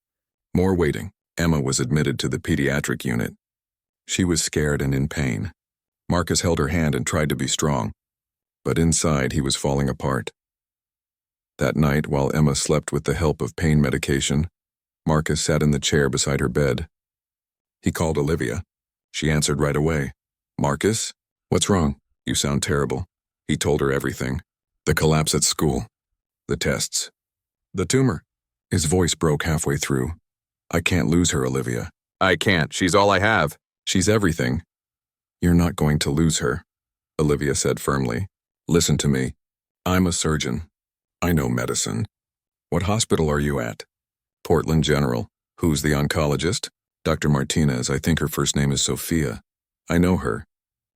More waiting. Emma was admitted to the pediatric unit. She was scared and in pain. Marcus held her hand and tried to be strong. But inside he was falling apart. That night, while Emma slept with the help of pain medication, Marcus sat in the chair beside her bed. He called Olivia. She answered right away. Marcus? What's wrong? You sound terrible. He told her everything. The collapse at school. The tests. The tumor. His voice broke halfway through. I can't lose her, Olivia. I can't. She's all I have. She's everything. You're not going to lose her, Olivia said firmly. Listen to me. I'm a surgeon. I know medicine. What hospital are you at? Portland General. Who's the oncologist? Dr. Martinez. I think her first name is Sophia. I know her.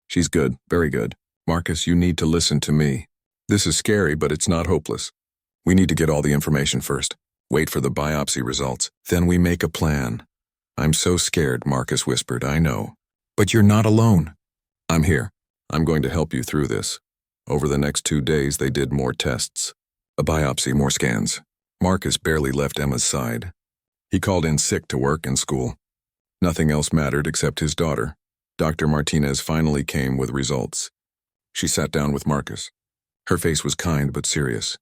She's good, very good. Marcus, you need to listen to me. This is scary, but it's not hopeless. We need to get all the information first. Wait for the biopsy results. Then we make a plan. I'm so scared, Marcus whispered. I know. But you're not alone. I'm here. I'm going to help you through this. Over the next 2 days, they did more tests. A biopsy, more scans. Marcus barely left Emma's side. He called in sick to work and school. Nothing else mattered except his daughter. Dr. Martinez finally came with results. She sat down with Marcus. Her face was kind but serious.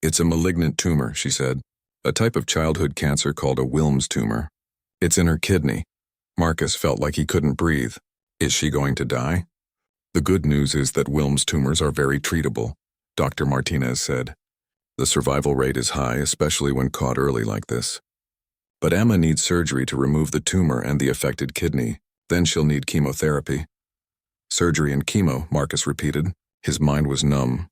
It's a malignant tumor, she said. A type of childhood cancer called a Wilms tumor. It's in her kidney. Marcus felt like he couldn't breathe. Is she going to die? The good news is that Wilms tumors are very treatable, Dr. Martinez said. The survival rate is high, especially when caught early like this. But Emma needs surgery to remove the tumor and the affected kidney. Then she'll need chemotherapy. Surgery and chemo, Marcus repeated. His mind was numb.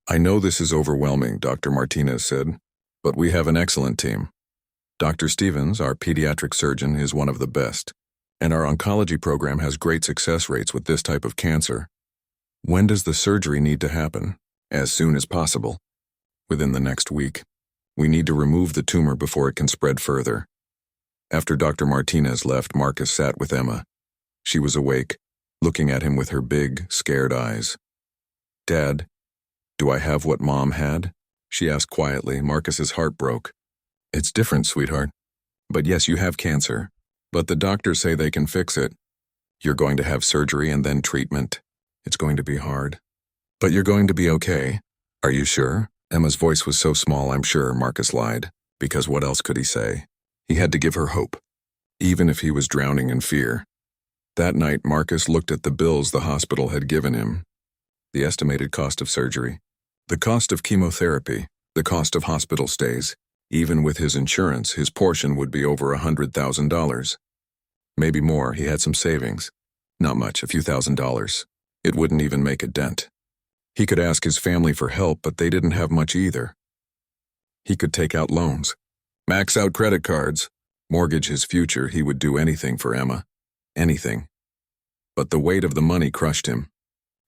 I know this is overwhelming, Dr. Martinez said, but we have an excellent team. Dr. Stevens, our pediatric surgeon, is one of the best, and our oncology program has great success rates with this type of cancer. When does the surgery need to happen? As soon as possible. Within the next week. We need to remove the tumor before it can spread further. After Dr. Martinez left, Marcus sat with Emma. She was awake, looking at him with her big, scared eyes. Dad, do I have what Mom had? She asked quietly. Marcus's heart broke. It's different, sweetheart. But yes, you have cancer. But the doctors say they can fix it. You're going to have surgery and then treatment. It's going to be hard. But you're going to be okay. Are you sure? Emma's voice was so small, I'm sure Marcus lied. Because what else could he say? He had to give her hope, even if he was drowning in fear. That night, Marcus looked at the bills the hospital had given him. The estimated cost of surgery, the cost of chemotherapy, the cost of hospital stays. Even with his insurance, his portion would be over $100,000. Maybe more. He had some savings. Not much, a few $1,000s. It wouldn't even make a dent. He could ask his family for help, but they didn't have much either. He could take out loans, max out credit cards, mortgage his future. He would do anything for Emma. Anything. But the weight of the money crushed him.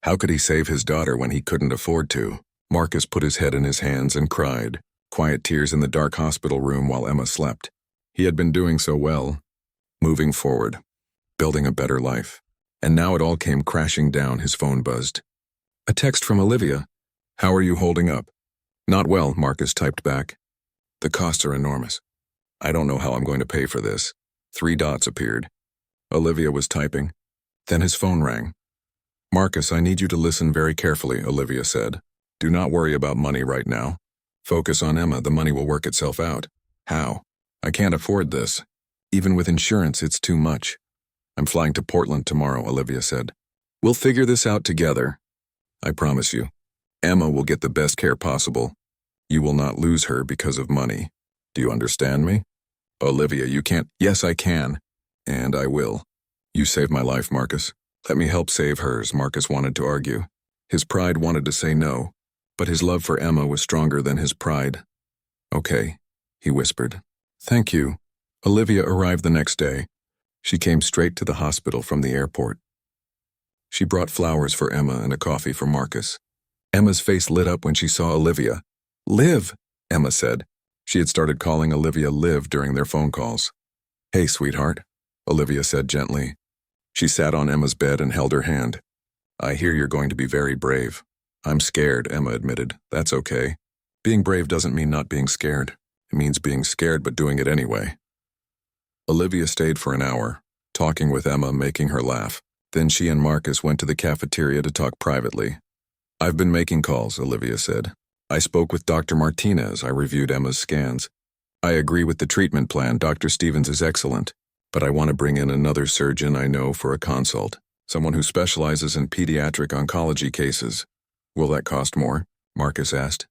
How could he save his daughter when he couldn't afford to? Marcus put his head in his hands and cried. Quiet tears in the dark hospital room while Emma slept. He had been doing so well, moving forward, building a better life. And now it all came crashing down. His phone buzzed. A text from Olivia. How are you holding up? Not well, Marcus typed back. The costs are enormous. I don't know how I'm going to pay for this. 3 dots appeared. Olivia was typing. Then his phone rang. Marcus, I need you to listen very carefully, Olivia said. Do not worry about money right now. Focus on Emma, the money will work itself out. How? I can't afford this. Even with insurance, it's too much. I'm flying to Portland tomorrow, Olivia said. We'll figure this out together. I promise you. Emma will get the best care possible. You will not lose her because of money. Do you understand me? Olivia, you can't. Yes, I can. And I will. You saved my life, Marcus. Let me help save hers, Marcus wanted to argue. His pride wanted to say no. But his love for Emma was stronger than his pride. Okay, he whispered. Thank you. Olivia arrived the next day. She came straight to the hospital from the airport. She brought flowers for Emma and a coffee for Marcus. Emma's face lit up when she saw Olivia. Liv, Emma said. She had started calling Olivia Liv during their phone calls. Hey, sweetheart, Olivia said gently. She sat on Emma's bed and held her hand. I hear you're going to be very brave. I'm scared, Emma admitted. That's okay. Being brave doesn't mean not being scared. It means being scared but doing it anyway. Olivia stayed for an hour, talking with Emma, making her laugh. Then she and Marcus went to the cafeteria to talk privately. I've been making calls, Olivia said. I spoke with Dr. Martinez. I reviewed Emma's scans. I agree with the treatment plan. Dr. Stevens is excellent. But I want to bring in another surgeon I know for a consult. Someone who specializes in pediatric oncology cases. Will that cost more? Marcus asked.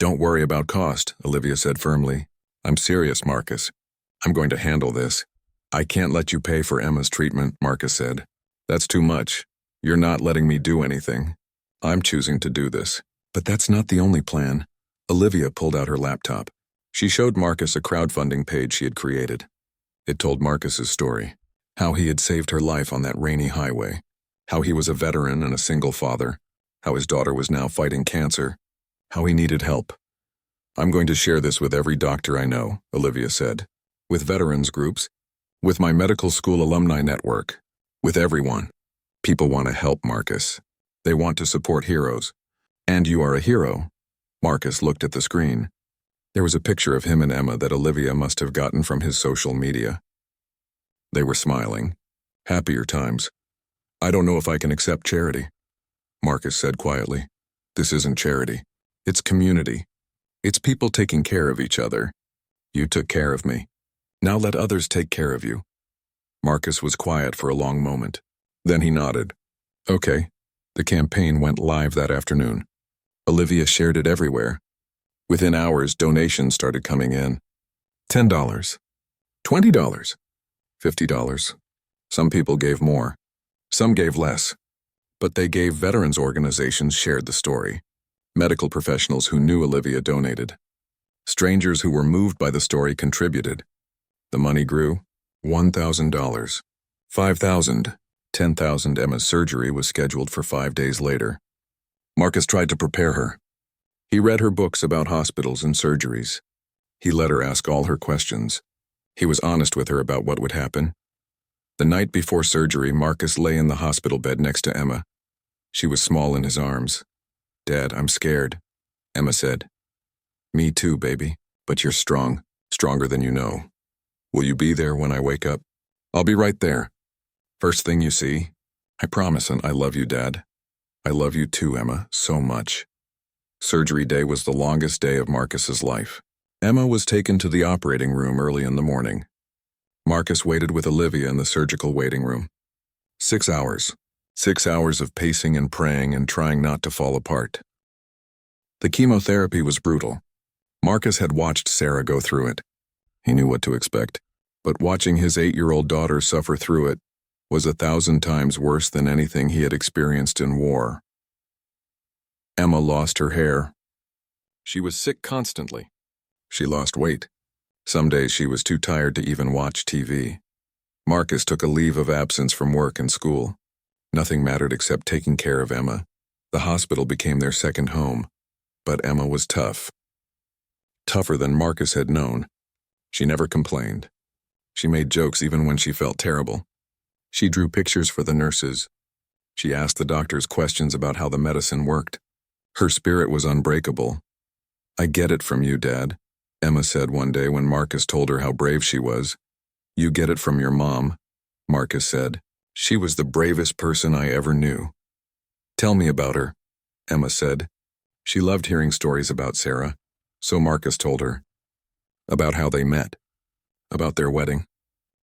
Don't worry about cost, Olivia said firmly. I'm serious, Marcus. I'm going to handle this. I can't let you pay for Emma's treatment, Marcus said. That's too much. You're not letting me do anything. I'm choosing to do this. But that's not the only plan. Olivia pulled out her laptop. She showed Marcus a crowdfunding page she had created. It told Marcus's story, how he had saved her life on that rainy highway, how he was a veteran and a single father, how his daughter was now fighting cancer, how he needed help. I'm going to share this with every doctor I know, Olivia said, with veterans groups, With my medical school alumni network. With everyone. People want to help Marcus. They want to support heroes. And you are a hero. Marcus looked at the screen. There was a picture of him and Emma that Olivia must have gotten from his social media. They were smiling. Happier times. I don't know if I can accept charity, Marcus said quietly. This isn't charity. It's community. It's people taking care of each other. You took care of me. Now let others take care of you. Marcus was quiet for a long moment. Then he nodded. Okay. The campaign went live that afternoon. Olivia shared it everywhere. Within hours, donations started coming in. $10, $20, $50. Some people gave more. Some gave less. But they gave. Veterans organizations shared the story. Medical professionals who knew Olivia donated. Strangers who were moved by the story contributed. The money grew. $1,000, $5,000, $10,000. Emma's surgery was scheduled for 5 days later. Marcus tried to prepare her. He read her books about hospitals and surgeries. He let her ask all her questions. He was honest with her about what would happen. The night before surgery, Marcus lay in the hospital bed next to Emma. She was small in his arms. Dad, I'm scared, Emma said. Me too, baby, but you're strong, stronger than you know. Will you be there when I wake up? I'll be right there. First thing you see. I promise, and I love you, Dad. I love you too, Emma, so much. Surgery day was the longest day of Marcus's life. Emma was taken to the operating room early in the morning. Marcus waited with Olivia in the surgical waiting room. 6 hours. 6 hours of pacing and praying and trying not to fall apart. The chemotherapy was brutal. Marcus had watched Sarah go through it. He knew what to expect, but watching his 8-year-old daughter suffer through it was 1,000 times worse than anything he had experienced in war. Emma lost her hair. She was sick constantly. She lost weight. Some days she was too tired to even watch TV. Marcus took a leave of absence from work and school. Nothing mattered except taking care of Emma. The hospital became their second home. But Emma was tough. Tougher than Marcus had known. She never complained. She made jokes even when she felt terrible. She drew pictures for the nurses. She asked the doctors questions about how the medicine worked. Her spirit was unbreakable. I get it from you, Dad, Emma said one day when Marcus told her how brave she was. You get it from your mom, Marcus said. She was the bravest person I ever knew. Tell me about her, Emma said. She loved hearing stories about Sarah, so Marcus told her. About how they met. About their wedding.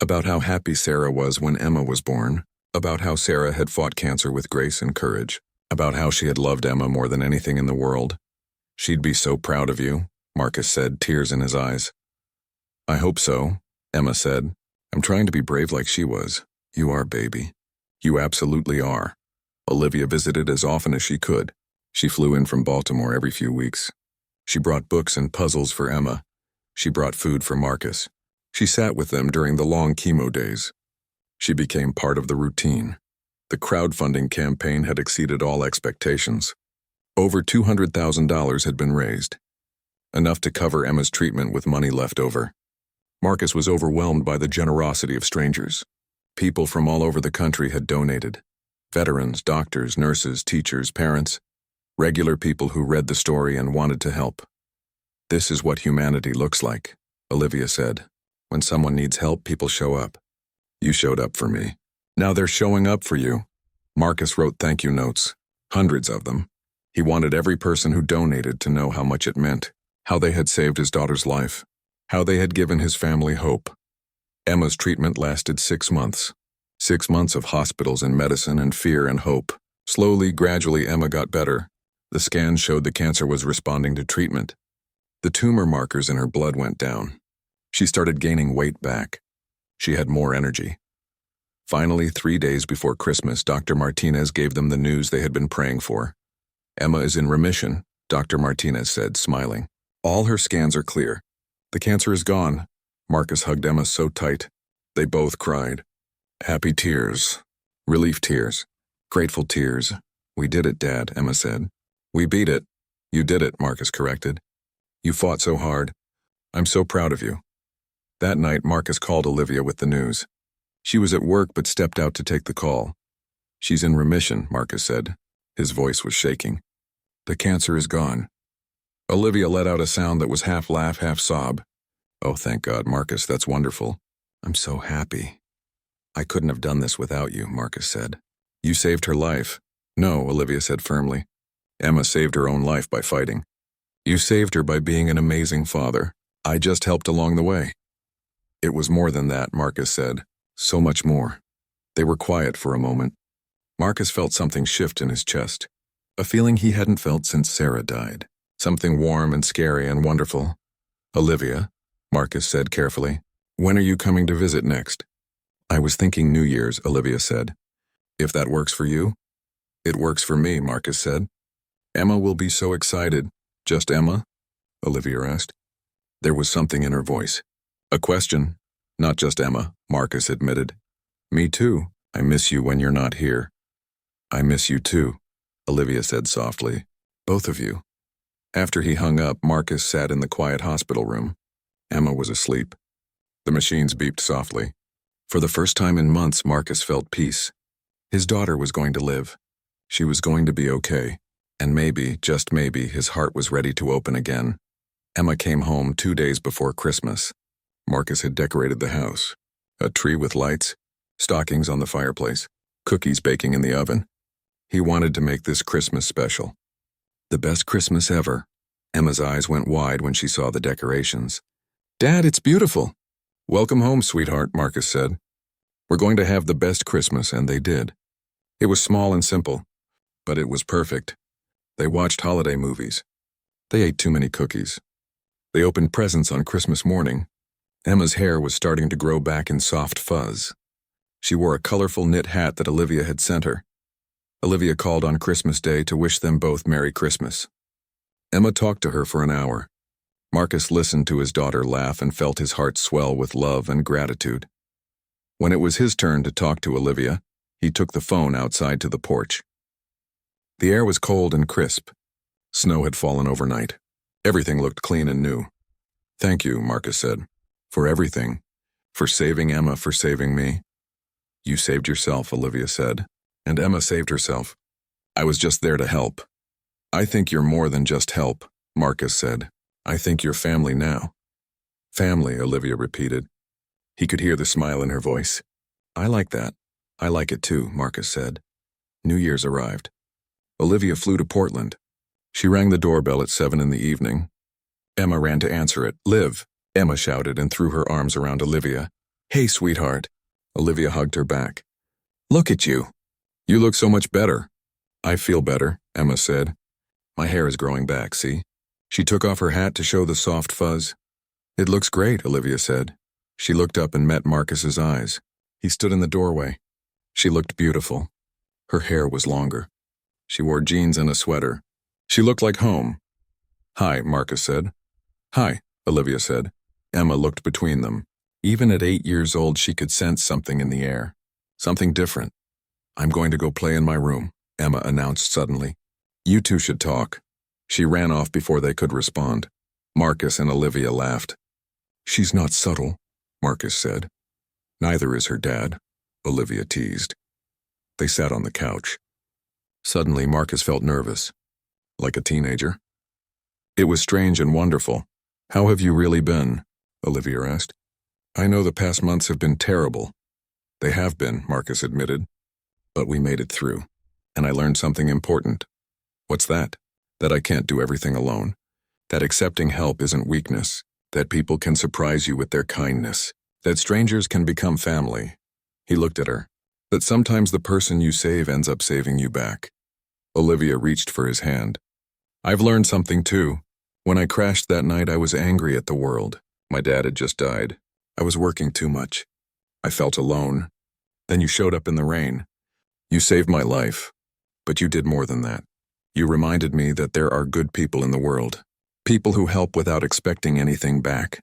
About how happy Sarah was when Emma was born. About how Sarah had fought cancer with grace and courage. About how she had loved Emma more than anything in the world. She'd be so proud of you, Marcus said, tears in his eyes. I hope so, Emma said. I'm trying to be brave like she was. You are, baby. You absolutely are. Olivia visited as often as she could. She flew in from Baltimore every few weeks. She brought books and puzzles for Emma. She brought food for Marcus. She sat with them during the long chemo days. She became part of the routine. The crowdfunding campaign had exceeded all expectations. Over $200,000 had been raised. Enough to cover Emma's treatment with money left over. Marcus was overwhelmed by the generosity of strangers. People from all over the country had donated. Veterans, doctors, nurses, teachers, parents. Regular people who read the story and wanted to help. This is what humanity looks like, Olivia said. When someone needs help, people show up. You showed up for me. Now they're showing up for you. Marcus wrote thank you notes, hundreds of them. He wanted every person who donated to know how much it meant, how they had saved his daughter's life, how they had given his family hope. Emma's treatment lasted 6 months. 6 months of hospitals and medicine and fear and hope. Slowly, gradually, Emma got better. The scans showed the cancer was responding to treatment. The tumor markers in her blood went down. She started gaining weight back. She had more energy. Finally, 3 days before Christmas, Dr. Martinez gave them the news they had been praying for. Emma is in remission, Dr. Martinez said, smiling. All her scans are clear. The cancer is gone. Marcus hugged Emma so tight. They both cried. Happy tears. Relief tears. Grateful tears. We did it, Dad, Emma said. We beat it. You did it, Marcus corrected. You fought so hard. I'm so proud of you. That night, Marcus called Olivia with the news. She was at work but stepped out to take the call. "She's in remission," Marcus said. His voice was shaking. "The cancer is gone." Olivia let out a sound that was half laugh, half sob. "Oh, thank God, Marcus, that's wonderful. I'm so happy." "I couldn't have done this without you," Marcus said. "You saved her life." "No," Olivia said firmly. "Emma saved her own life by fighting. You saved her by being an amazing father. I just helped along the way." "It was more than that," Marcus said. "So much more." They were quiet for a moment. Marcus felt something shift in his chest. A feeling he hadn't felt since Sarah died. Something warm and scary and wonderful. "Olivia," Marcus said carefully, "when are you coming to visit next?" "I was thinking New Year's," Olivia said. "If that works for you?" "It works for me," Marcus said. "Emma will be so excited." "Just Emma?" Olivia asked. There was something in her voice. A question. "Not just Emma," Marcus admitted. "Me too. I miss you when you're not here." "I miss you too," Olivia said softly. "Both of you." After he hung up, Marcus sat in the quiet hospital room. Emma was asleep. The machines beeped softly. For the first time in months, Marcus felt peace. His daughter was going to live. She was going to be okay. And maybe, just maybe, his heart was ready to open again. Emma came home 2 days before Christmas. Marcus had decorated the house. A tree with lights, stockings on the fireplace, cookies baking in the oven. He wanted to make this Christmas special. The best Christmas ever. Emma's eyes went wide when she saw the decorations. "Dad, it's beautiful." "Welcome home, sweetheart," Marcus said. "We're going to have the best Christmas," and they did. It was small and simple, but it was perfect. They watched holiday movies. They ate too many cookies. They opened presents on Christmas morning. Emma's hair was starting to grow back in soft fuzz. She wore a colorful knit hat that Olivia had sent her. Olivia called on Christmas Day to wish them both Merry Christmas. Emma talked to her for an hour. Marcus listened to his daughter laugh and felt his heart swell with love and gratitude. When it was his turn to talk to Olivia, he took the phone outside to the porch. The air was cold and crisp. Snow had fallen overnight. Everything looked clean and new. "Thank you," Marcus said, "for everything. For saving Emma, for saving me." "You saved yourself," Olivia said. "And Emma saved herself. I was just there to help." "I think you're more than just help," Marcus said. "I think you're family now." "Family," Olivia repeated. He could hear the smile in her voice. "I like that." "I like it too," Marcus said. New Year's arrived. Olivia flew to Portland. She rang the doorbell at 7 in the evening. Emma ran to answer it. "Liv," Emma shouted and threw her arms around Olivia. "Hey, sweetheart." Olivia hugged her back. "Look at you. You look so much better." "I feel better," Emma said. "My hair is growing back, see?" She took off her hat to show the soft fuzz. "It looks great," Olivia said. She looked up and met Marcus's eyes. He stood in the doorway. She looked beautiful. Her hair was longer. She wore jeans and a sweater. She looked like home. "Hi," Marcus said. "Hi," Olivia said. Emma looked between them. Even at 8 years old, she could sense something in the air. Something different. "I'm going to go play in my room," Emma announced suddenly. "You two should talk." She ran off before they could respond. Marcus and Olivia laughed. "She's not subtle," Marcus said. "Neither is her dad," Olivia teased. They sat on the couch. Suddenly, Marcus felt nervous, like a teenager. "It was strange and wonderful. How have you really been?" Olivia asked. "I know the past months have been terrible." "They have been," Marcus admitted. "But we made it through. And I learned something important." "What's that?" "That I can't do everything alone. That accepting help isn't weakness. That people can surprise you with their kindness. That strangers can become family." He looked at her. "That sometimes the person you save ends up saving you back." Olivia reached for his hand. "I've learned something too. When I crashed that night, I was angry at the world. My dad had just died. I was working too much. I felt alone. Then you showed up in the rain. You saved my life. But you did more than that. You reminded me that there are good people in the world. People who help without expecting anything back.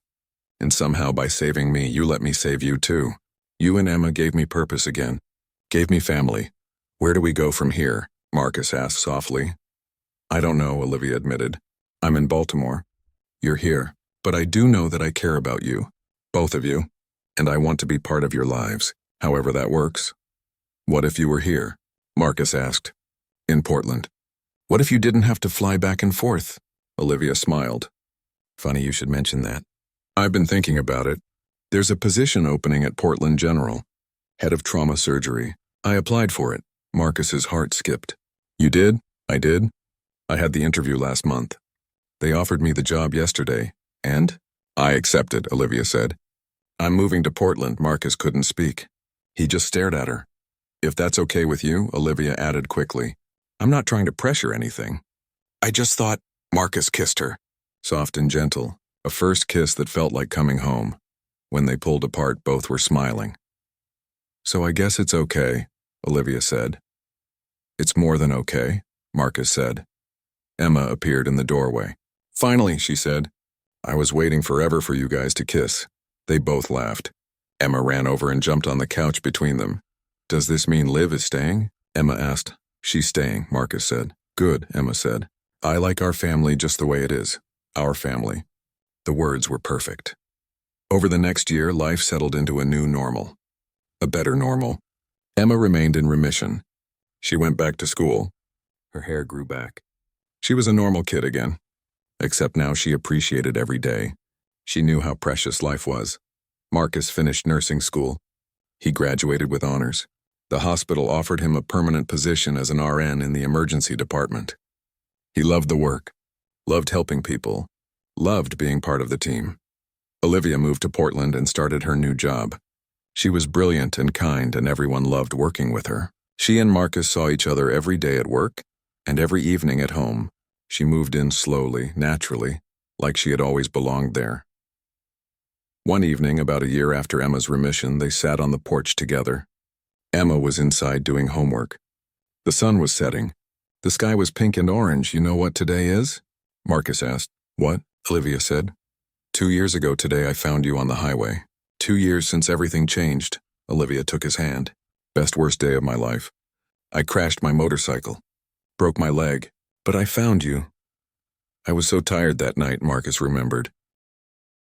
And somehow by saving me, you let me save you too. You and Emma gave me purpose again. Gave me family. Where do we go from here?" Marcus asked softly. "I don't know," Olivia admitted. "I'm in Baltimore. You're here. But I do know that I care about you. Both of you. And I want to be part of your lives, however that works. What if you were here? Marcus asked. In Portland. What if you didn't have to fly back and forth? Olivia smiled. Funny you should mention that. I've been thinking about it. There's a position opening at Portland General. Head of trauma surgery. I applied for it. Marcus's heart skipped. You did? I did. I had the interview last month. They offered me the job yesterday. And? I accepted, Olivia said. I'm moving to Portland. Marcus couldn't speak. He just stared at her. If that's okay with you, Olivia added quickly. I'm not trying to pressure anything. I just thought. Marcus kissed her. Soft and gentle, a first kiss that felt like coming home. When they pulled apart, both were smiling. So I guess it's okay, Olivia said. It's more than okay, Marcus said. Emma appeared in the doorway. Finally, she said. I was waiting forever for you guys to kiss. They both laughed. Emma ran over and jumped on the couch between them. Does this mean Liv is staying? Emma asked. She's staying, Marcus said. Good, Emma said. I like our family just the way it is. Our family. The words were perfect. Over the next year, life settled into a new normal. A better normal. Emma remained in remission. She went back to school. Her hair grew back. She was a normal kid again. Except now she appreciated every day. She knew how precious life was. Marcus finished nursing school. He graduated with honors. The hospital offered him a permanent position as an RN in the emergency department. He loved the work, loved helping people, loved being part of the team. Olivia moved to Portland and started her new job. She was brilliant and kind, and everyone loved working with her. She and Marcus saw each other every day at work and every evening at home. She moved in slowly, naturally, like she had always belonged there. One evening, about a year after Emma's remission, they sat on the porch together. Emma was inside doing homework. The sun was setting. The sky was pink and orange. You know what today is? Marcus asked. What? Olivia said. 2 years ago today I found you on the highway. 2 years since everything changed. Olivia took his hand. Best worst day of my life. I crashed my motorcycle. Broke my leg. But I found you. I was so tired that night, Marcus remembered.